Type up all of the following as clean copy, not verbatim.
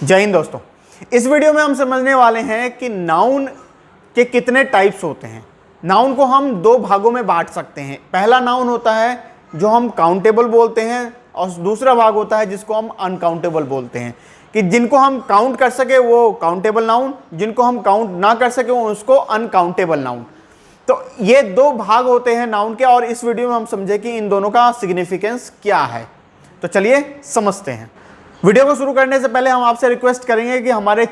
जय हिंद दोस्तों। इस वीडियो में हम समझने वाले हैं कि नाउन के कितने टाइप्स होते हैं। नाउन को हम दो भागों में बांट सकते हैं। पहला नाउन होता है जो हम काउंटेबल बोलते हैं और दूसरा भाग होता है जिसको हम अनकाउंटेबल बोलते हैं। कि जिनको हम काउंट कर सके वो काउंटेबल नाउन, जिनको हम काउंट ना कर सके उसको अनकाउंटेबल नाउन। तो ये दो भाग होते हैं नाउन के, और इस वीडियो में हम समझे कि इन दोनों का सिग्निफिकेंस क्या है। तो चलिए समझते हैं। वीडियो को शुरू करने से पहले हम आपसे रिक्वेस्ट करेंगे कि हमारे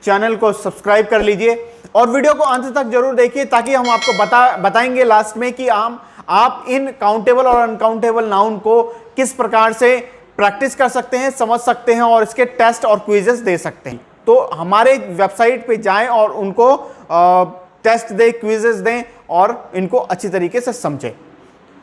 चैनल को सब्सक्राइब कर लीजिए और वीडियो को अंत तक जरूर देखिए, ताकि हम आपको बताएंगे लास्ट में कि आप इन काउंटेबल और अनकाउंटेबल नाउन को किस प्रकार से प्रैक्टिस कर सकते हैं, समझ सकते हैं और इसके टेस्ट और क्विजेस दे सकते हैं। तो हमारे वेबसाइट पे जाएं और उनको टेस्ट दें, क्विजेस दें और इनको अच्छी तरीके से समझें।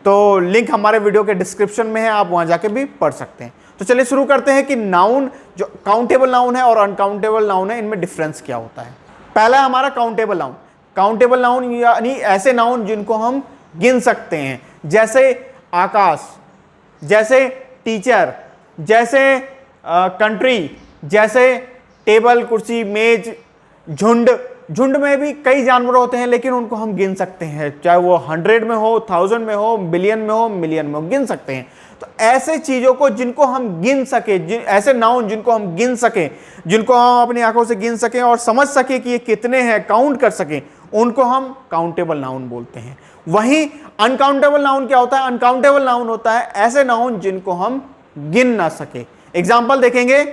तो लिंक हमारे वीडियो के डिस्क्रिप्शन में है, आप वहां जाके भी पढ़ सकते हैं। तो चलिए शुरू करते हैं कि नाउन जो काउंटेबल नाउन है और अनकाउंटेबल नाउन है, इनमें डिफरेंस क्या होता है। पहला है हमारा काउंटेबल नाउन। काउंटेबल नाउन यानी ऐसे नाउन जिनको हम गिन सकते हैं, जैसे आकाश, जैसे टीचर, जैसे कंट्री, जैसे टेबल, कुर्सी, मेज, झुंड। झुंड में भी कई जानवर होते हैं लेकिन उनको हम गिन सकते हैं, चाहे वो 100 में हो, 1000 में हो, बिलियन में हो, मिलियन में हो, गिन सकते हैं। तो ऐसे चीजों को जिनको हम गिन सके, ऐसे नाउन जिनको हम गिन सके, जिनको हम अपनी आंखों से गिन सकें और समझ सके कि ये कितने हैं, काउंट कर सकें, उनको हम काउंटेबल नाउन बोलते हैं। वहीं अनकाउंटेबल नाउन क्या होता है? अनकाउंटेबल नाउन होता है ऐसे नाउन जिनको हम गिन ना सके। एग्जाम्पल देखेंगे।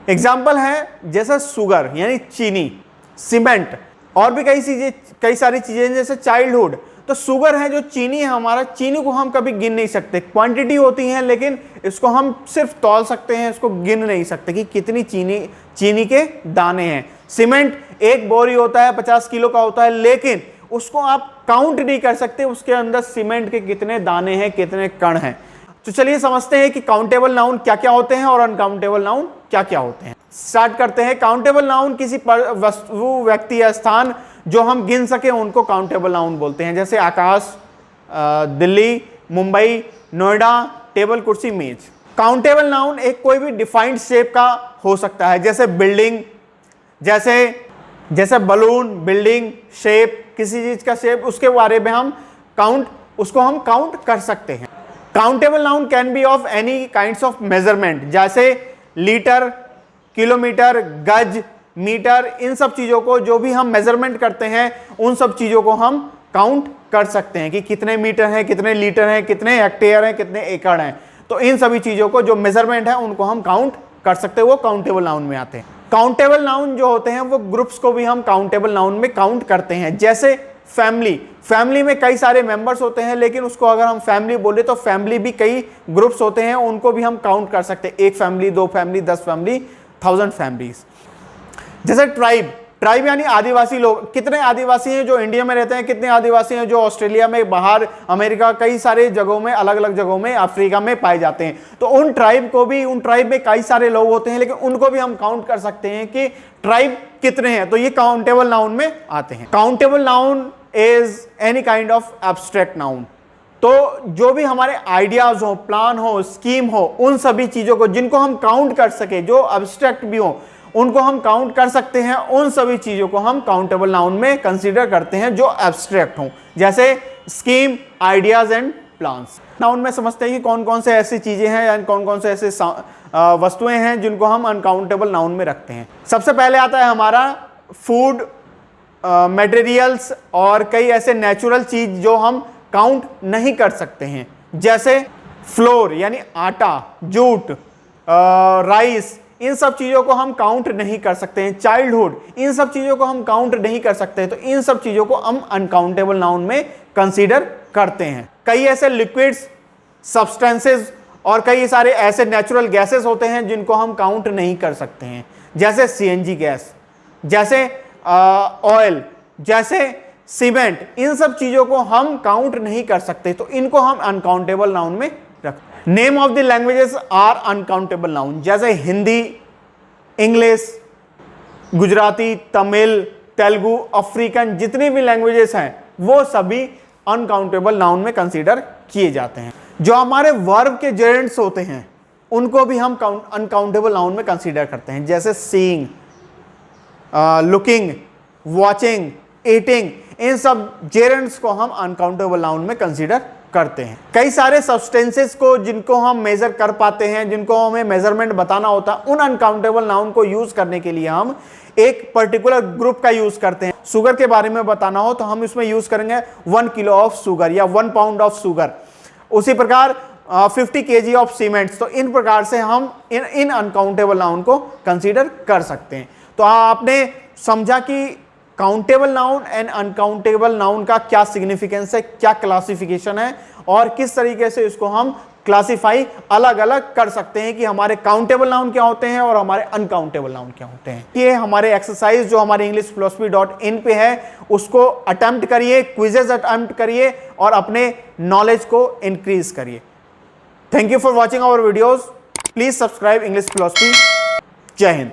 एग्जाम्पल है जैसे शुगर यानी चीनी, सीमेंट और भी कई सारी चीजें, जैसे चाइल्डहुड। तो शुगर है जो चीनी है हमारा, चीनी को हम कभी गिन नहीं सकते। क्वांटिटी होती है लेकिन इसको हम सिर्फ तौल सकते हैं, इसको गिन नहीं सकते कि कितनी चीनी के दाने हैं। सीमेंट एक बोरी होता है, 50 किलो का होता है, लेकिन उसको आप काउंट नहीं कर सकते उसके अंदर सीमेंट के कितने दाने हैं, कितने कण हैं। तो चलिए समझते हैं कि काउंटेबल नाउन क्या क्या होते हैं और अनकाउंटेबल नाउन क्या क्या होते हैं। स्टार्ट करते हैं। काउंटेबल नाउन किसी वस्तु, व्यक्ति या स्थान जो हम गिन सके उनको काउंटेबल नाउन बोलते हैं, जैसे आकाश, दिल्ली, मुंबई, नोएडा, टेबल, कुर्सी, मेज। काउंटेबल नाउन एक कोई भी डिफाइंड शेप का हो सकता है, जैसे बिल्डिंग, जैसे बलून, बिल्डिंग, शेप, किसी चीज का शेप, उसके बारे में हम उसको हम काउंट कर सकते हैं। Countable noun can be of any kinds of measurement, जैसे लीटर, किलोमीटर, गज, मीटर। इन सब चीजों को जो भी हम मेजरमेंट करते हैं उन सब चीजों को हम काउंट कर सकते हैं कि कितने मीटर हैं, कितने लीटर हैं, कितने हेक्टेयर हैं, कितने एकड़ हैं। तो इन सभी चीजों को जो मेजरमेंट है उनको हम काउंट कर सकते हैं, वो काउंटेबल नाउन में आते हैं। काउंटेबल नाउन जो होते हैं वो ग्रुप्स को भी हम काउंटेबल नाउन में काउंट करते हैं, जैसे फैमिली में कई सारे मेंबर्स होते हैं, लेकिन उसको अगर हम फैमिली बोले तो फैमिली भी कई ग्रुप्स होते हैं, उनको भी हम काउंट कर सकते हैं। एक फैमिली, 2 फैमिली, 10 फैमिली, 1000 फैमिलीज। जैसे ट्राइब यानी आदिवासी लोग। कितने आदिवासी हैं जो इंडिया में रहते हैं, कितने आदिवासी हैं जो ऑस्ट्रेलिया में, बाहर अमेरिका, कई सारे जगहों में, अलग अलग जगहों में, अफ्रीका में पाए जाते हैं। तो उन ट्राइब में कई सारे लोग होते हैं, लेकिन उनको भी हम काउंट कर सकते हैं कि ट्राइब कितने हैं। तो ये काउंटेबल नाउन में आते हैं। Countable noun is any kind of abstract noun. तो जो भी हमारे आइडियाज हो, प्लान हो, स्कीम हो, उन सभी चीजों को जिनको हम काउंट कर सके, जो एब्स्ट्रैक्ट भी हो, उनको हम काउंट कर सकते हैं। उन सभी चीजों को हम काउंटेबल नाउन में कंसीडर करते हैं जो एब्स्ट्रैक्ट हों, जैसे scheme, ideas and plans. Noun में समझते हैं कि कौन कौन से ऐसी चीजें हैं या कौन कौन से ऐसे वस्तुएं हैं जिनको हम अनकाउंटेबल नाउन में रखते हैं। सबसे पहले आता है हमारा फूड, मटेरियल्स और कई ऐसे नेचुरल चीज जो हम काउंट नहीं कर सकते हैं, जैसे फ्लोर यानी आटा, जूट, राइस। इन सब चीजों को हम काउंट नहीं कर सकते हैं। चाइल्डहुड, इन सब चीजों को हम काउंट नहीं कर सकते हैं। तो इन सब चीजों को हम अनकाउंटेबल नाउन में कंसीडर करते हैं। कई ऐसे लिक्विड्स, सब्सटेंसेस और कई सारे ऐसे नेचुरल गैसेस होते हैं जिनको हम काउंट नहीं कर सकते हैं, जैसे सीएनजी गैस, जैसे ऑयल, जैसे सीमेंट। इन सब चीजों को हम काउंट नहीं कर सकते, तो इनको हम अनकाउंटेबल नाउन में रखते हैं। Name of the languages are uncountable noun, जैसे हिंदी, इंग्लिश, गुजराती, तमिल, तेलुगु, अफ्रीकन, जितनी भी लैंग्वेजेस हैं वो सभी अनकाउंटेबल नाउन में कंसीडर किए जाते हैं। जो हमारे वर्ब के जेरेंट्स होते हैं उनको भी हम अनकाउंटेबल नाउन में कंसीडर करते हैं, जैसे सीइंग, लुकिंग, वॉचिंग, ईटिंग, इन सब जेरेंट्स को हम अनकाउंटेबल नाउन में कंसीडर करते हैं। कई सारे सब्सटेंसेस को जिनको हम मेजर कर पाते हैं, जिनको हमें मेजरमेंट बताना होता है, उन अनकाउंटेबल नाउन को यूज करने के लिए हम एक पर्टिकुलर ग्रुप का यूज करते हैं। शुगर के बारे में बताना हो तो हम इसमें यूज करेंगे 1 किलो ऑफ शुगर या 1 पाउंड ऑफ शुगर। उसी प्रकार 50 kg ऑफ सीमेंट्स। तो इन प्रकार से हम इन अनकाउंटेबल नाउन को कंसीडर कर सकते हैं। तो आपने समझा कि countable noun and uncountable noun का क्या सिग्निफिकेंस है, क्या क्लासिफिकेशन है, और किस तरीके से इसको हम क्लासिफाई अलग अलग कर सकते हैं कि हमारे काउंटेबल नाउन क्या होते हैं और हमारे अनकाउंटेबल नाउन क्या होते हैं। ये हमारे एक्सरसाइज जो हमारे englishphilosophy.in पे है उसको अटेम्प्ट करिए, क्विजेज अटेम्प्ट करिए और अपने नॉलेज को इंक्रीज करिए। Thank you for watching our videos. Please subscribe English philosophy. जय हिंद।